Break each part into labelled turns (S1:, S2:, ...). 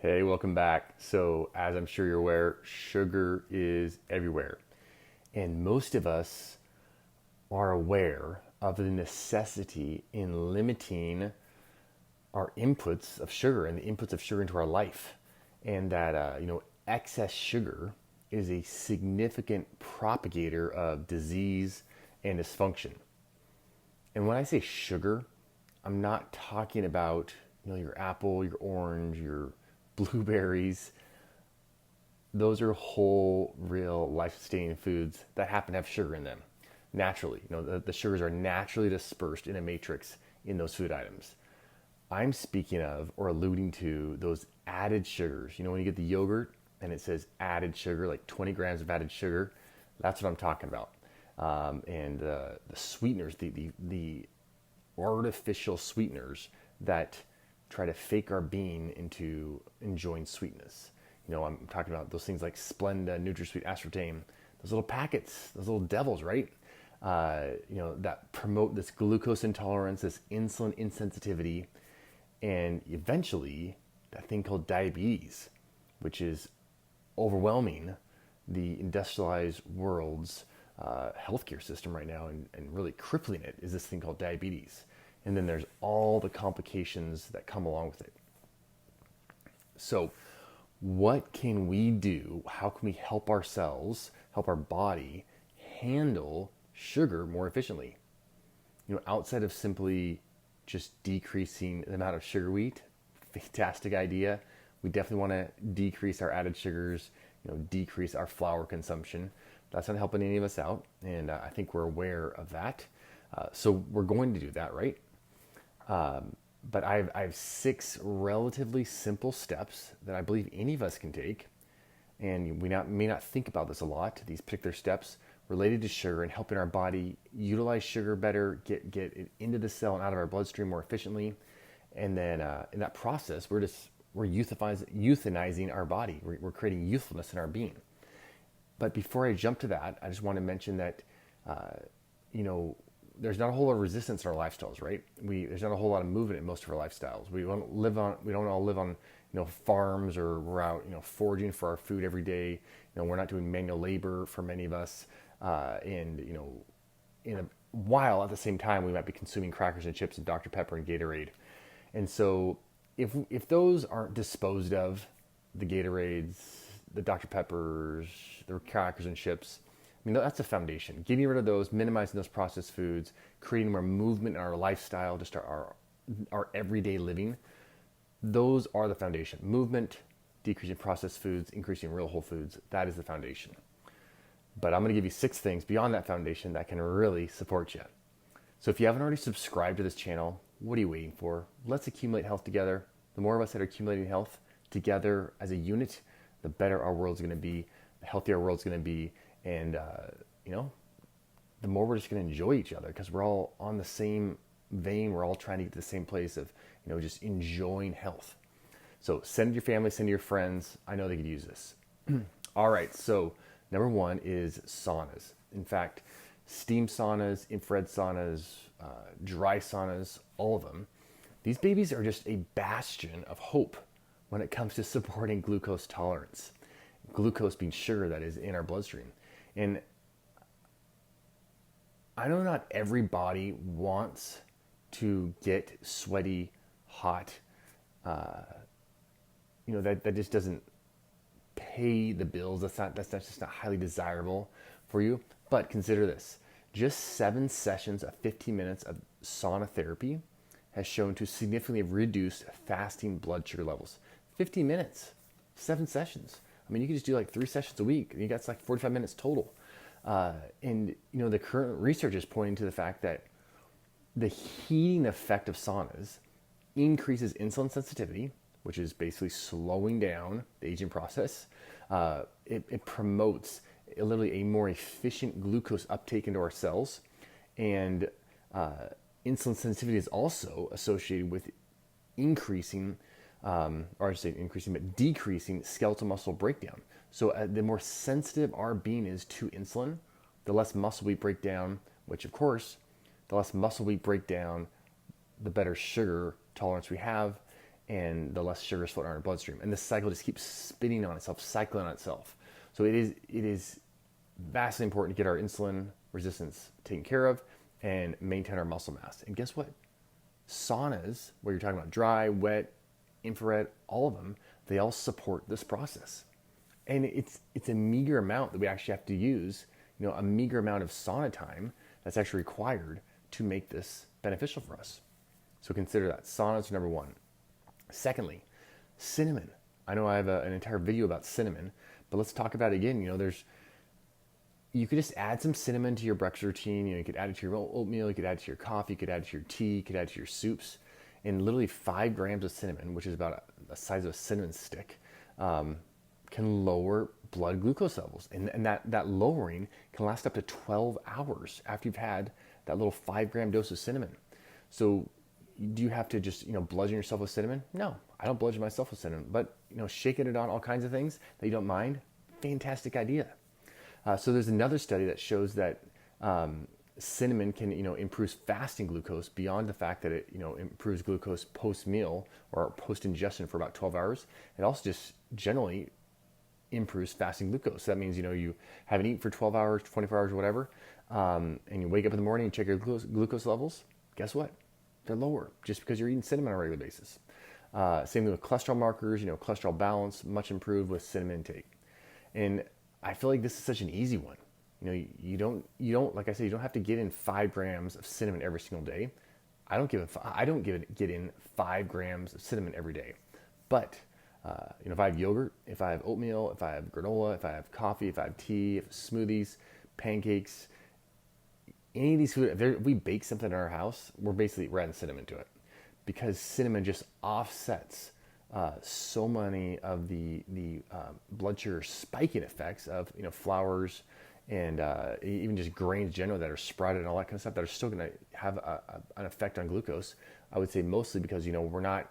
S1: Hey, welcome back. So, as I'm sure you're aware, sugar is everywhere. And most of us are aware of the necessity in limiting our inputs of sugar and the inputs of sugar into our life. And that, excess sugar is a significant propagator of disease and dysfunction. And when I say sugar, I'm not talking about your apple, your orange, your blueberries. Those are whole, real, life-sustaining foods that happen to have sugar in them naturally. The sugars are naturally dispersed in a matrix in those food items. I'm speaking of or alluding to those added sugars. When you get the yogurt and it says added sugar, like 20 grams of added sugar, that's what I'm talking about. And the sweeteners, the artificial sweeteners that try to fake our being into enjoying sweetness. I'm talking about those things like Splenda, NutraSweet, aspartame, those little packets, those little devils, right? That promote this glucose intolerance, this insulin insensitivity, and eventually that thing called diabetes, which is overwhelming the industrialized world's healthcare system right now and really crippling it, is this thing called diabetes. And then there's all the complications that come along with it. So what can we do? How can we help ourselves, help our body handle sugar more efficiently? Outside of simply just decreasing the amount of sugar we eat, fantastic idea. We definitely want to decrease our added sugars, decrease our flour consumption. That's not helping any of us out, and I think we're aware of that. So we're going to do that, right? But I have 6 relatively simple steps that I believe any of us can take, and we may not think about this a lot, these particular steps related to sugar and helping our body utilize sugar better, get it into the cell and out of our bloodstream more efficiently. And then in that process, we're euthanizing our body. We're creating youthfulness in our being. But before I jump to that, I just want to mention that, there's not a whole lot of resistance in our lifestyles, right? There's not a whole lot of movement in most of our lifestyles. We don't all live on, farms, or we're out, foraging for our food every day. We're not doing manual labor for many of us. While at the same time, we might be consuming crackers and chips and Dr. Pepper and Gatorade. And so if those aren't disposed of, the Gatorades, the Dr. Peppers, the crackers and chips, that's the foundation. Getting rid of those, minimizing those processed foods, creating more movement in our lifestyle, just our everyday living. Those are the foundation. Movement, decreasing processed foods, increasing real whole foods. That is the foundation. But I'm going to give you 6 things beyond that foundation that can really support you. So if you haven't already subscribed to this channel, what are you waiting for? Let's accumulate health together. The more of us that are accumulating health together as a unit, the better our world's going to be, the healthier our world's going to be. And, the more we're just going to enjoy each other, because we're all on the same vein. We're all trying to get to the same place of, just enjoying health. So send it to your family, send it to your friends. I know they could use this. All right. So number 1 is saunas. In fact, steam saunas, infrared saunas, dry saunas, all of them. These babies are just a bastion of hope when it comes to supporting glucose tolerance. Glucose being sugar that is in our bloodstream. And I know not everybody wants to get sweaty, hot. That just doesn't pay the bills. That's just not highly desirable for you. But consider this: just 7 sessions of 15 minutes of sauna therapy has shown to significantly reduce fasting blood sugar levels. 15 minutes, 7 sessions. You can just do like 3 sessions a week, and you got like 45 minutes total. And the current research is pointing to the fact that the heating effect of saunas increases insulin sensitivity, which is basically slowing down the aging process. It promotes literally a more efficient glucose uptake into our cells, and insulin sensitivity is also associated with increasing, decreasing skeletal muscle breakdown. So the more sensitive our being is to insulin, the less muscle we break down, which of course, the less muscle we break down, the better sugar tolerance we have, and the less sugar is floating in our bloodstream. And the cycle just keeps spinning on itself, cycling on itself. So it is vastly important to get our insulin resistance taken care of and maintain our muscle mass. And guess what? Saunas, where you're talking about dry, wet, infrared, all of them, they all support this process. And it's a meager amount that we actually have to use, a meager amount of sauna time that's actually required to make this beneficial for us. So consider that. Saunas are number one. Secondly, cinnamon. I know I have an entire video about cinnamon, but let's talk about it again. You could just add some cinnamon to your breakfast routine. You could add it to your oatmeal, you could add it to your coffee, you could add it to your tea, you could add it to your soups. And literally 5 grams of cinnamon, which is about the size of a cinnamon stick, can lower blood glucose levels. And that lowering can last up to 12 hours after you've had that little 5-gram dose of cinnamon. So do you have to just, bludgeon yourself with cinnamon? No, I don't bludgeon myself with cinnamon, but, shaking it on all kinds of things that you don't mind, fantastic idea. So there's another study that shows that cinnamon can, improve fasting glucose beyond the fact that it, improves glucose post-meal or post-ingestion for about 12 hours. It also just generally improves fasting glucose. So that means, you haven't eaten for 12 hours, 24 hours, or whatever, and you wake up in the morning and check your glucose levels. Guess what? They're lower just because you're eating cinnamon on a regular basis. Same thing with cholesterol markers, cholesterol balance, much improved with cinnamon intake. And I feel like this is such an easy one. You don't, like I said, you don't have to get in 5 grams of cinnamon every single day. I don't get in 5 grams of cinnamon every day. But, if I have yogurt, if I have oatmeal, if I have granola, if I have coffee, if I have tea, if smoothies, pancakes, any of these food, if we bake something in our house, we're adding cinnamon to it, because cinnamon just offsets so many of the blood sugar spiking effects of flours and even just grains generally that are sprouted and all that kind of stuff that are still going to have an effect on glucose. I would say mostly because we're not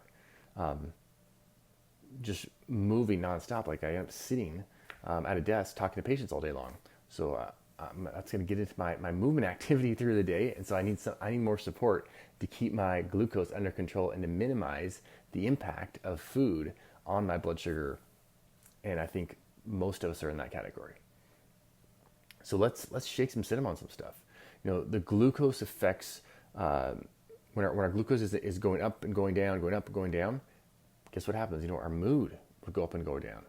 S1: just moving nonstop like I am sitting at a desk talking to patients all day long. So that's going to get into my movement activity through the day, and so I need more support to keep my glucose under control and to minimize the impact of food on my blood sugar. And I think most of us are in that category. So let's shake some cinnamon on some stuff. The glucose effects when our glucose is going up and going down, going up and going down. Guess what happens? Our mood will go up and go down.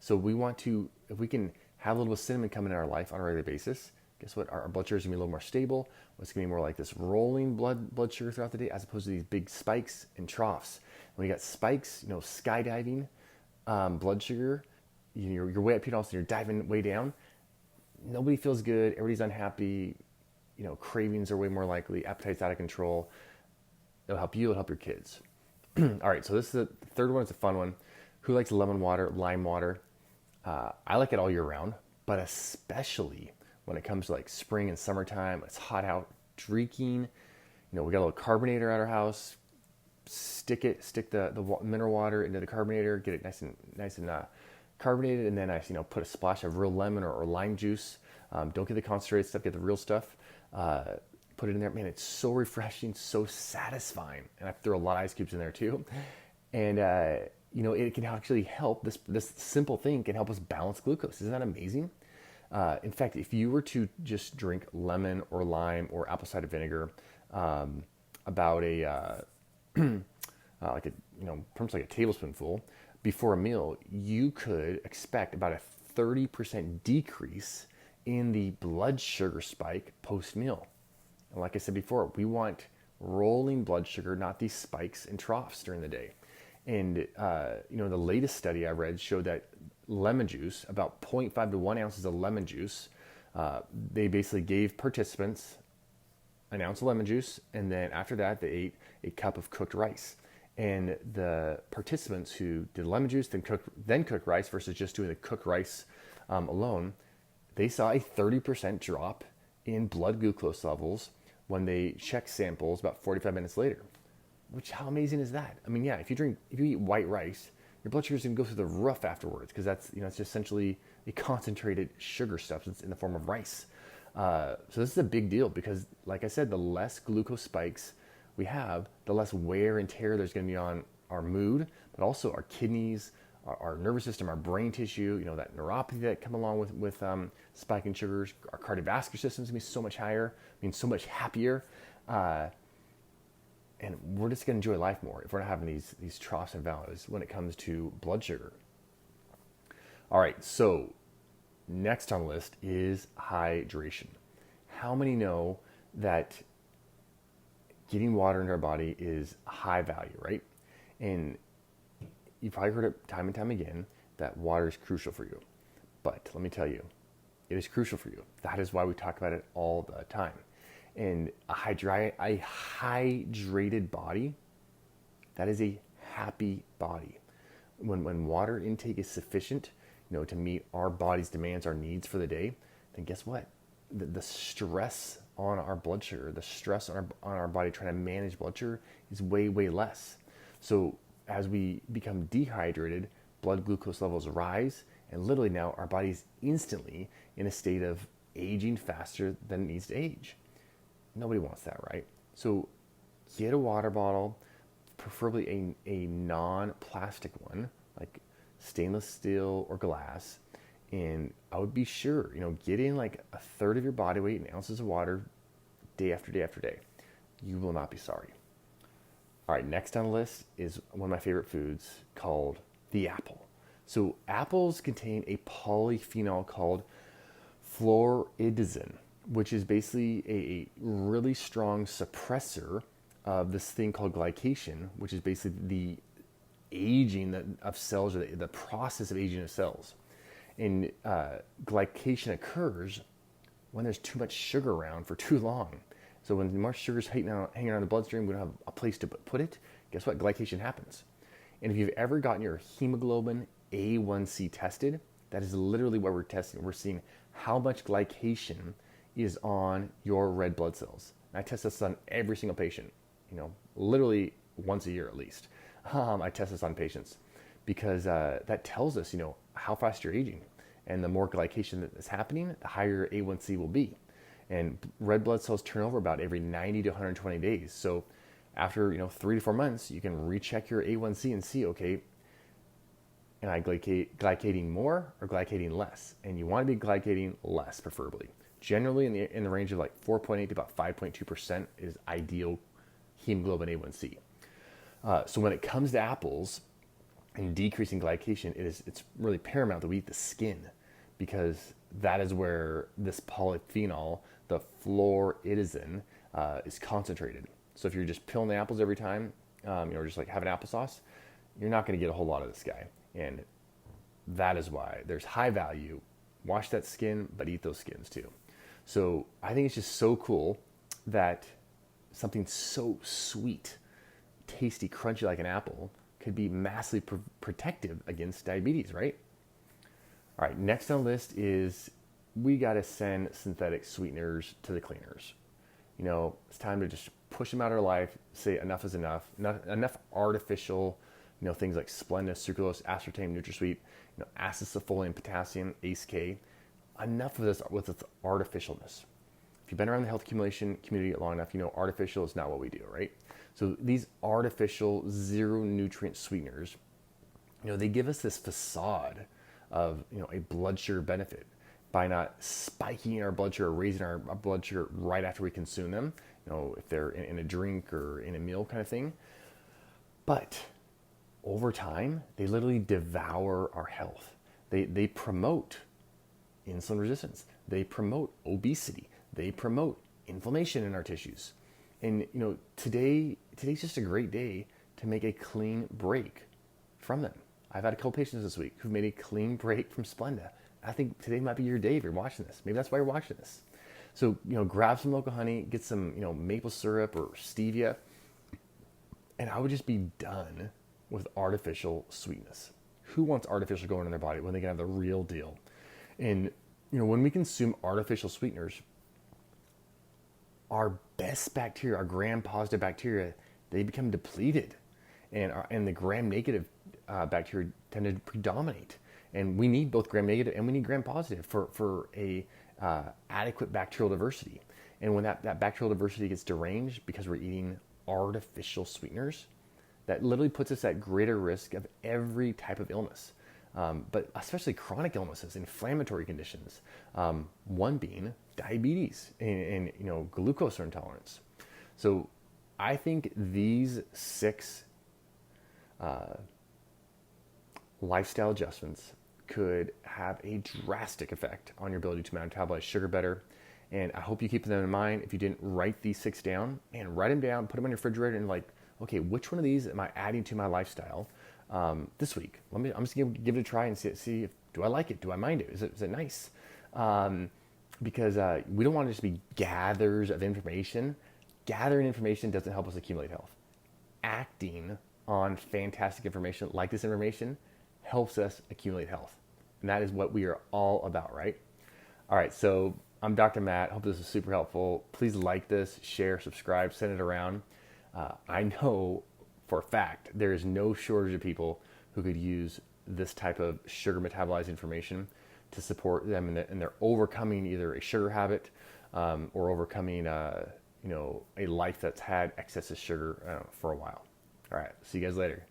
S1: So we want to, if we can have a little cinnamon come in our life on a regular basis, guess what? Our blood sugar is going to be a little more stable. It's going to be more like this rolling blood sugar throughout the day, as opposed to these big spikes and troughs. When you got spikes, skydiving blood sugar, you're way up here, all of a sudden you're diving way down. Nobody feels good. Everybody's unhappy. Cravings are way more likely. Appetite's out of control. It'll help you. It'll help your kids. All right, so this is the third one. It's a fun one. Who likes lemon water, lime water? I like it all year round, but especially when it comes to like spring and summertime. It's hot out, drinking. We got a little carbonator at our house. Stick the mineral water into the carbonator, get it nice and carbonated, and then I put a splash of real lemon or lime juice. Don't get the concentrated stuff, get the real stuff. Put it in there. Man, it's so refreshing, so satisfying. And I throw a lot of ice cubes in there too. And it can actually help. This simple thing can help us balance glucose. Isn't that amazing? In fact, if you were to just drink lemon or lime or apple cider vinegar, about pretty much like a tablespoonful before a meal, you could expect about a 30% decrease in the blood sugar spike post-meal. And like I said before, we want rolling blood sugar, not these spikes and troughs during the day. And, the latest study I read showed that lemon juice, about 0.5 to 1 ounces of lemon juice, they basically gave participants an ounce of lemon juice, and then after that, they ate a cup of cooked rice. And the participants who did lemon juice, then cooked rice versus just doing the cooked rice alone, they saw a 30% drop in blood glucose levels when they checked samples about 45 minutes later. Which, how amazing is that? I mean, yeah, if you eat white rice, your blood sugar is going to go through the roof afterwards, because that's, it's just essentially a concentrated sugar substance in the form of rice. So this is a big deal because, like I said, the less glucose spikes we have, the less wear and tear there's going to be on our mood, but also our kidneys, our nervous system, our brain tissue, that neuropathy that come along with spiking sugars. Our cardiovascular system's gonna be so much higher, so much happier. And we're just gonna enjoy life more if we're not having these troughs and valleys when it comes to blood sugar. All right, so next on the list is hydration. How many know that getting water into our body is high value, right? And you've probably heard it time and time again that water is crucial for you. But let me tell you, it is crucial for you. That is why we talk about it all the time. And a hydrated body, that is a happy body. When water intake is sufficient, to meet our body's demands, our needs for the day, then guess what? The stress on our blood sugar, the stress on our body trying to manage blood sugar is way, way less. So as we become dehydrated, blood glucose levels rise, and literally now our body's instantly in a state of aging faster than it needs to age. Nobody wants that, right? So get a water bottle, preferably a non-plastic one, like stainless steel or glass. And I would be sure, get in like a third of your body weight in ounces of water day after day after day. You will not be sorry. All right, next on the list is one of my favorite foods called the apple. So apples contain a polyphenol called fluoridazine, which is basically a really strong suppressor of this thing called glycation, which is basically the aging of cells, or the process of aging of cells. And glycation occurs when there's too much sugar around for too long. So when more sugar's hanging around in the bloodstream, we don't have a place to put it. Guess what? Glycation happens. And if you've ever gotten your hemoglobin A1C tested, that is literally what we're testing. We're seeing how much glycation is on your red blood cells. And I test this on every single patient, literally once a year at least. I test this on patients because that tells us, how fast you're aging. And the more glycation that is happening, the higher A1C will be. And red blood cells turn over about every 90 to 120 days. So after 3 to 4 months, you can recheck your A1C and see, okay, am I glycating more or glycating less? And you want to be glycating less, preferably. Generally in the range of like 4.8 to about 5.2% is ideal hemoglobin A1C. So when it comes to apples and decreasing glycation, it's really paramount that we eat the skin, because that is where this polyphenol, the fluoridazine, is concentrated. So if you're just peeling the apples every time, just like having applesauce, you're not going to get a whole lot of this guy. And that is why there's high value. Wash that skin, but eat those skins too. So I think it's just so cool that something so sweet, tasty, crunchy like an apple could be massively protective against diabetes, right? All right, next on the list is we got to send synthetic sweeteners to the cleaners. It's time to just push them out of our life, say enough is enough. Enough artificial, things like Splenda, sucralose, aspartame, NutraSweet, acetylcholine, potassium, ACE-K. Enough of this with its artificialness. If you've been around the health accumulation community long enough, artificial is not what we do, right? So these artificial zero nutrient sweeteners, they give us this facade of, a blood sugar benefit by not spiking our blood sugar, raising our blood sugar right after we consume them, if they're in a drink or in a meal kind of thing. But over time, they literally devour our health. They promote insulin resistance. They promote obesity. They promote inflammation in our tissues. And today's just a great day to make a clean break from them. I've had a couple patients this week who've made a clean break from Splenda. I think today might be your day if you're watching this. Maybe that's why you're watching this. So, grab some local honey, get some, maple syrup or stevia, and I would just be done with artificial sweetness. Who wants artificial going in their body when they can have the real deal? And, when we consume artificial sweeteners, our best bacteria, our gram-positive bacteria, they become depleted. And the gram-negative bacteria tend to predominate. And we need both gram-negative and we need gram-positive for a adequate bacterial diversity. And when that bacterial diversity gets deranged because we're eating artificial sweeteners, that literally puts us at greater risk of every type of illness, but especially chronic illnesses, inflammatory conditions. One being diabetes and glucose intolerance. So I think these 6 lifestyle adjustments could have a drastic effect on your ability to metabolize sugar better. And I hope you keep them in mind. If you didn't write these 6 down, and write them down, put them on your refrigerator, and like, okay, which one of these am I adding to my lifestyle this week? I'm just gonna give it a try and see if do I like it? Do I mind it? Is it nice? Because we don't want to just be gatherers of information. Gathering information doesn't help us accumulate health. Acting on fantastic information like this information helps us accumulate health. And that is what we are all about, right? All right, so I'm Dr. Matt. Hope this is super helpful. Please like this, share, subscribe, send it around. I know for a fact there is no shortage of people who could use this type of sugar metabolized information to support them in their overcoming either a sugar habit or overcoming a life that's had excess of sugar for a while. All right, see you guys later.